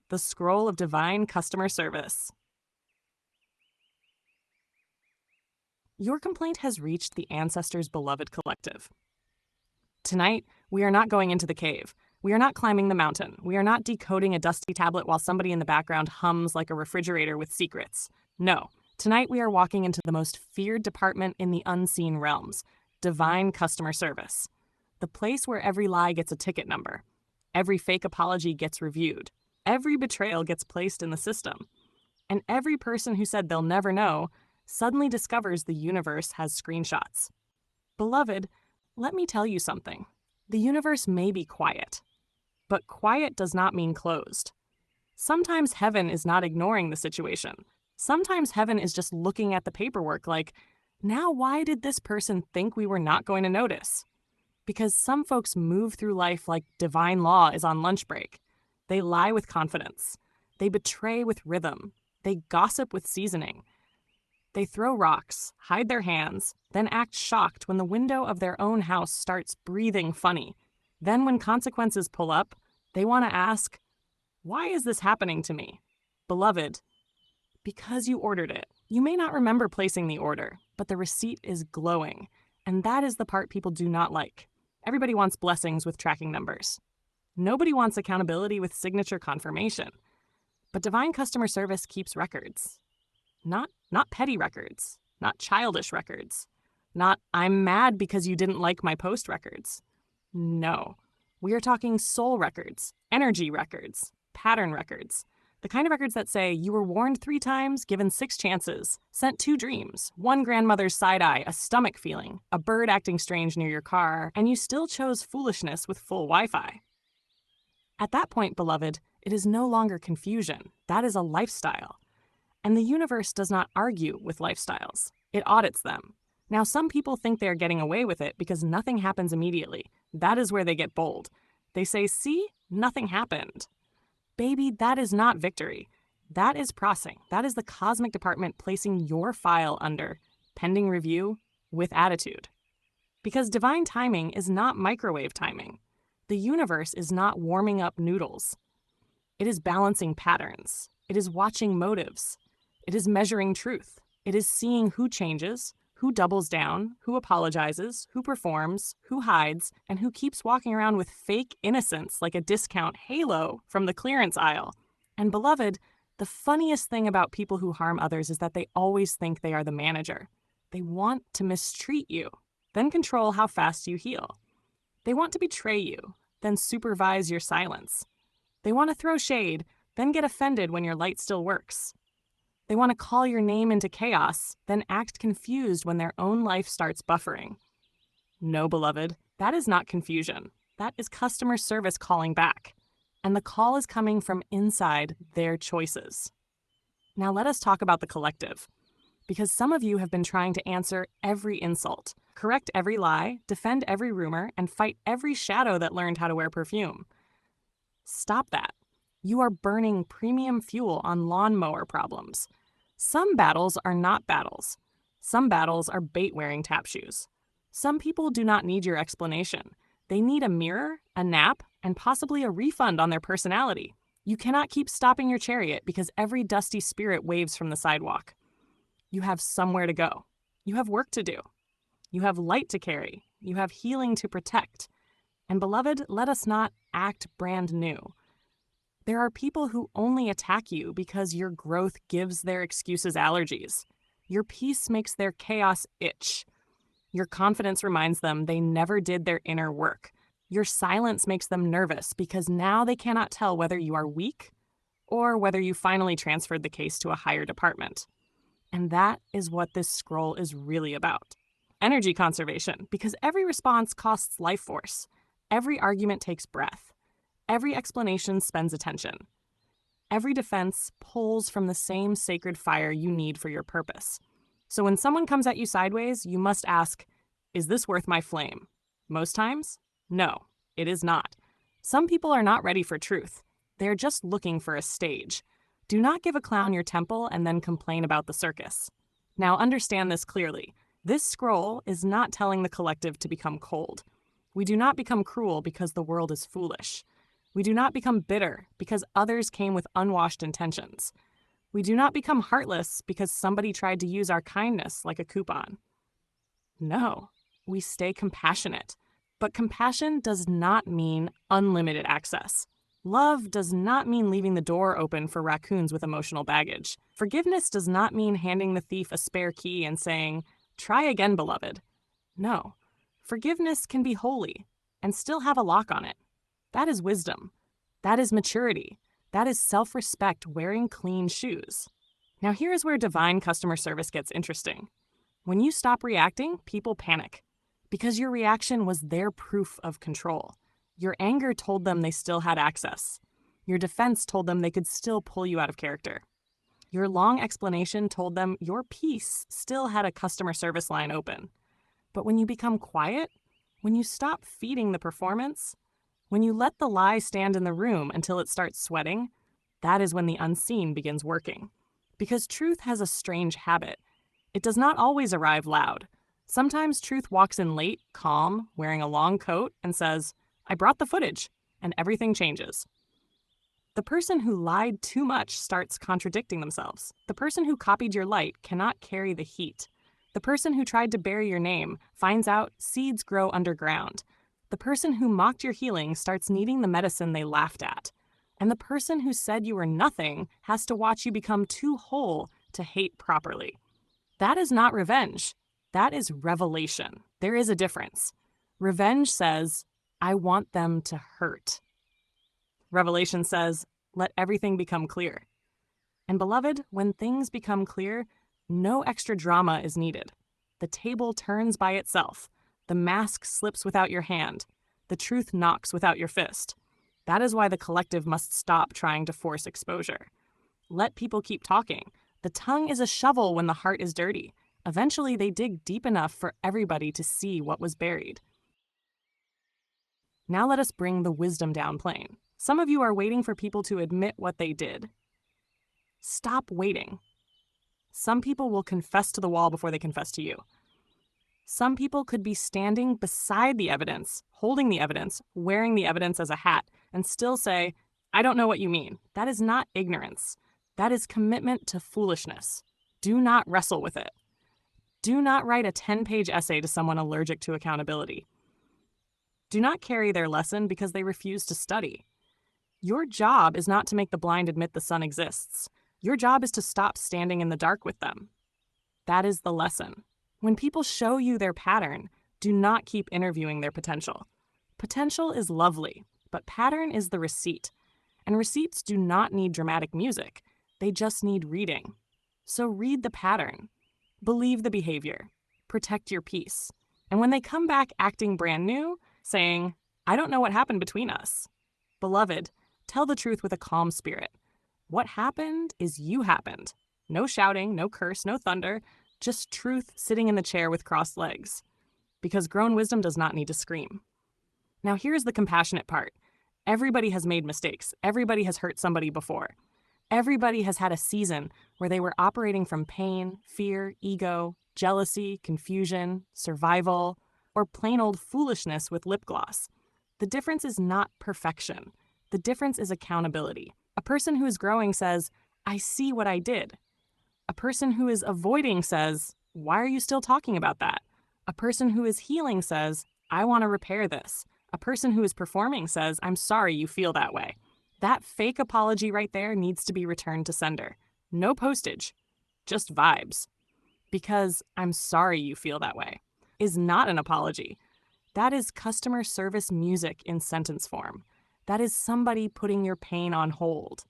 the scroll of divine customer service. Your complaint has reached the Ancestors' Beloved Collective. Tonight, we are not going into the cave. We are not climbing the mountain. We are not decoding a dusty tablet while somebody in the background hums like a refrigerator with secrets. No, tonight we are walking into the most feared department in the unseen realms, divine customer service. The place where every lie gets a ticket number. Every fake apology gets reviewed. Every betrayal gets placed in the system. And every person who said they'll never know suddenly discovers the universe has screenshots. Beloved, let me tell you something. The universe may be quiet, but quiet does not mean closed. Sometimes heaven is not ignoring the situation. Sometimes heaven is just looking at the paperwork like, now why did this person think we were not going to notice? Because some folks move through life like divine law is on lunch break. They lie with confidence. They betray with rhythm. They gossip with seasoning. They throw rocks, hide their hands, then act shocked when the window of their own house starts breathing funny. Then when consequences pull up, they want to ask, why is this happening to me? Beloved, because you ordered it. You may not remember placing the order, but the receipt is glowing, and that is the part people do not like. Everybody wants blessings with tracking numbers. Nobody wants accountability with signature confirmation. But divine customer service keeps records. Not petty records, not childish records, not I'm mad because you didn't like my post records. No, we are talking soul records, energy records, pattern records, the kind of records that say you were warned 3 times, given 6 chances, sent 2 dreams, 1 grandmother's side eye, a stomach feeling, a bird acting strange near your car, and you still chose foolishness with full Wi-Fi. At that point, beloved, it is no longer confusion. That is a lifestyle. And the universe does not argue with lifestyles. It audits them. Now, some people think they are getting away with it because nothing happens immediately. That is where they get bold. They say, see, nothing happened. Baby, that is not victory. That is processing. That is the cosmic department placing your file under pending review with attitude. Because divine timing is not microwave timing. The universe is not warming up noodles. It is balancing patterns. It is watching motives. It is measuring truth. It is seeing who changes, who doubles down, who apologizes, who performs, who hides, and who keeps walking around with fake innocence like a discount halo from the clearance aisle. And beloved, the funniest thing about people who harm others is that they always think they are the manager. They want to mistreat you, then control how fast you heal. They want to betray you, then supervise your silence. They want to throw shade, then get offended when your light still works. They want to call your name into chaos, then act confused when their own life starts buffering. No, beloved, that is not confusion. That is customer service calling back. And the call is coming from inside their choices. Now let us talk about the collective. Because some of you have been trying to answer every insult, correct every lie, defend every rumor, and fight every shadow that learned how to wear perfume. Stop that. You are burning premium fuel on lawnmower problems. Some battles are not battles. Some battles are bait-wearing tap shoes. Some people do not need your explanation. They need a mirror, a nap, and possibly a refund on their personality. You cannot keep stopping your chariot because every dusty spirit waves from the sidewalk. You have somewhere to go. You have work to do. You have light to carry. You have healing to protect. And beloved, let us not act brand new. There are people who only attack you because your growth gives their excuses allergies. Your peace makes their chaos itch. Your confidence reminds them they never did their inner work. Your silence makes them nervous because now they cannot tell whether you are weak or whether you finally transferred the case to a higher department. And that is what this scroll is really about. Energy conservation, because every response costs life force. Every argument takes breath. Every explanation spends attention. Every defense pulls from the same sacred fire you need for your purpose. So when someone comes at you sideways, you must ask, is this worth my flame? Most times, no, it is not. Some people are not ready for truth. They are just looking for a stage. Do not give a clown your temple and then complain about the circus. Now understand this clearly. This scroll is not telling the collective to become cold. We do not become cruel because the world is foolish. We do not become bitter because others came with unwashed intentions. We do not become heartless because somebody tried to use our kindness like a coupon. No, we stay compassionate. But compassion does not mean unlimited access. Love does not mean leaving the door open for raccoons with emotional baggage. Forgiveness does not mean handing the thief a spare key and saying, "Try again, beloved." No, forgiveness can be holy and still have a lock on it. That is wisdom. That is maturity. That is self-respect wearing clean shoes. Now here's where divine customer service gets interesting. When you stop reacting, people panic. Because your reaction was their proof of control. Your anger told them they still had access. Your defense told them they could still pull you out of character. Your long explanation told them your piece still had a customer service line open. But when you become quiet, when you stop feeding the performance, when you let the lie stand in the room until it starts sweating, that is when the unseen begins working. Because truth has a strange habit. It does not always arrive loud. Sometimes truth walks in late, calm, wearing a long coat, and says, "I brought the footage," and everything changes. The person who lied too much starts contradicting themselves. The person who copied your light cannot carry the heat. The person who tried to bury your name finds out seeds grow underground. The person who mocked your healing starts needing the medicine they laughed at. And the person who said you were nothing has to watch you become too whole to hate properly. That is not revenge. That is revelation. There is a difference. Revenge says, "I want them to hurt." Revelation says, "Let everything become clear." And beloved, when things become clear, no extra drama is needed. The table turns by itself. The mask slips without your hand. The truth knocks without your fist. That is why the collective must stop trying to force exposure. Let people keep talking. The tongue is a shovel when the heart is dirty. Eventually, they dig deep enough for everybody to see what was buried. Now let us bring the wisdom down plane. Some of you are waiting for people to admit what they did. Stop waiting. Some people will confess to the wall before they confess to you. Some people could be standing beside the evidence, holding the evidence, wearing the evidence as a hat, and still say, "I don't know what you mean." That is not ignorance. That is commitment to foolishness. Do not wrestle with it. Do not write a 10-page essay to someone allergic to accountability. Do not carry their lesson because they refuse to study. Your job is not to make the blind admit the sun exists. Your job is to stop standing in the dark with them. That is the lesson. When people show you their pattern, do not keep interviewing their potential. Potential is lovely, but pattern is the receipt. And receipts do not need dramatic music. They just need reading. So read the pattern. Believe the behavior. Protect your peace. And when they come back acting brand new, saying, "I don't know what happened between us." Beloved, tell the truth with a calm spirit. What happened is you happened. No shouting, no curse, no thunder, just truth sitting in the chair with crossed legs. Because grown wisdom does not need to scream. Now here's the compassionate part. Everybody has made mistakes. Everybody has hurt somebody before. Everybody has had a season where they were operating from pain, fear, ego, jealousy, confusion, survival, or plain old foolishness with lip gloss. The difference is not perfection. The difference is accountability. A person who is growing says, "I see what I did." A person who is avoiding says, "Why are you still talking about that?" A person who is healing says, "I want to repair this." A person who is performing says, "I'm sorry you feel that way." That fake apology right there needs to be returned to sender. No postage, just vibes. Because "I'm sorry you feel that way" is not an apology. That is customer service music in sentence form. That is somebody putting your pain on hold.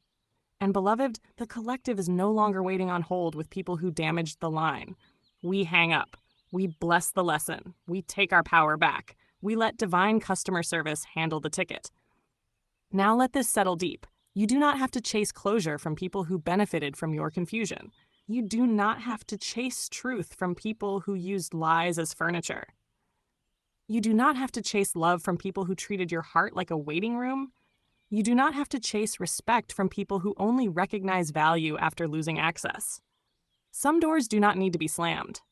And beloved, the collective is no longer waiting on hold with people who damaged the line. We hang up. We bless the lesson. We take our power back. We let divine customer service handle the ticket. Now let this settle deep. You do not have to chase closure from people who benefited from your confusion. You do not have to chase truth from people who used lies as furniture. You do not have to chase love from people who treated your heart like a waiting room. You do not have to chase respect from people who only recognize value after losing access. Some doors do not need to be slammed.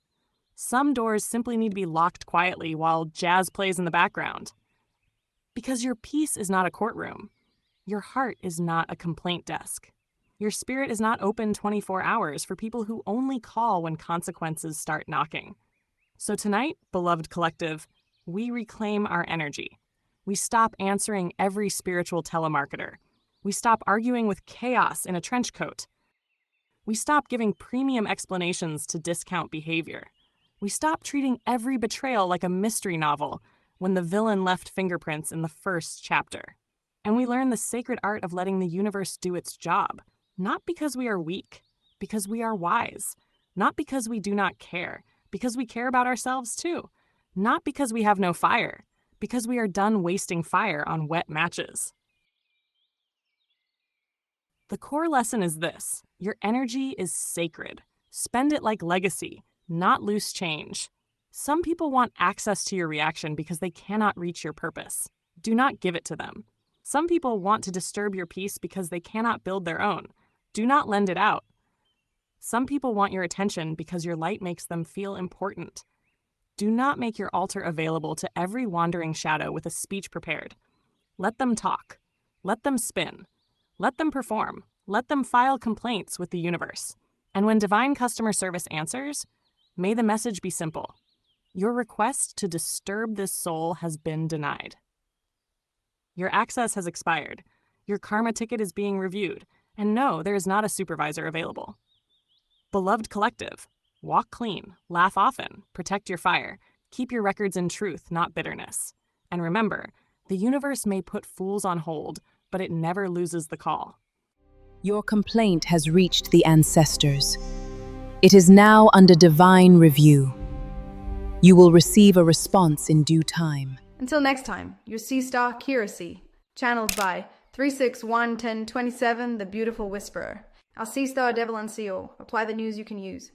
Some doors simply need to be locked quietly while jazz plays in the background. Because your peace is not a courtroom. Your heart is not a complaint desk. Your spirit is not open 24 hours for people who only call when consequences start knocking. So tonight, beloved collective, we reclaim our energy. We stop answering every spiritual telemarketer. We stop arguing with chaos in a trench coat. We stop giving premium explanations to discount behavior. We stop treating every betrayal like a mystery novel when the villain left fingerprints in the first chapter. And we learn the sacred art of letting the universe do its job, not because we are weak, because we are wise, not because we do not care, because we care about ourselves too, not because we have no fire, because we are done wasting fire on wet matches. The core lesson is this: your energy is sacred. Spend it like legacy, not loose change. Some people want access to your reaction because they cannot reach your purpose. Do not give it to them. Some people want to disturb your peace because they cannot build their own. Do not lend it out. Some people want your attention because your light makes them feel important. Do not make your altar available to every wandering shadow with a speech prepared. Let them talk. Let them spin. Let them perform. Let them file complaints with the universe. And when divine customer service answers, may the message be simple: your request to disturb this soul has been denied. Your access has expired. Your karma ticket is being reviewed. And no, there is not a supervisor available. Beloved collective, walk clean, laugh often, protect your fire, keep your records in truth, not bitterness. And remember, the universe may put fools on hold, but it never loses the call. Your complaint has reached the ancestors. It is now under divine review. You will receive a response in due time. Until next time, your Sea Star Curacy, channeled by 3611027, the Beautiful Whisperer. Our Sea Star Devalan seal. Apply the news you can use.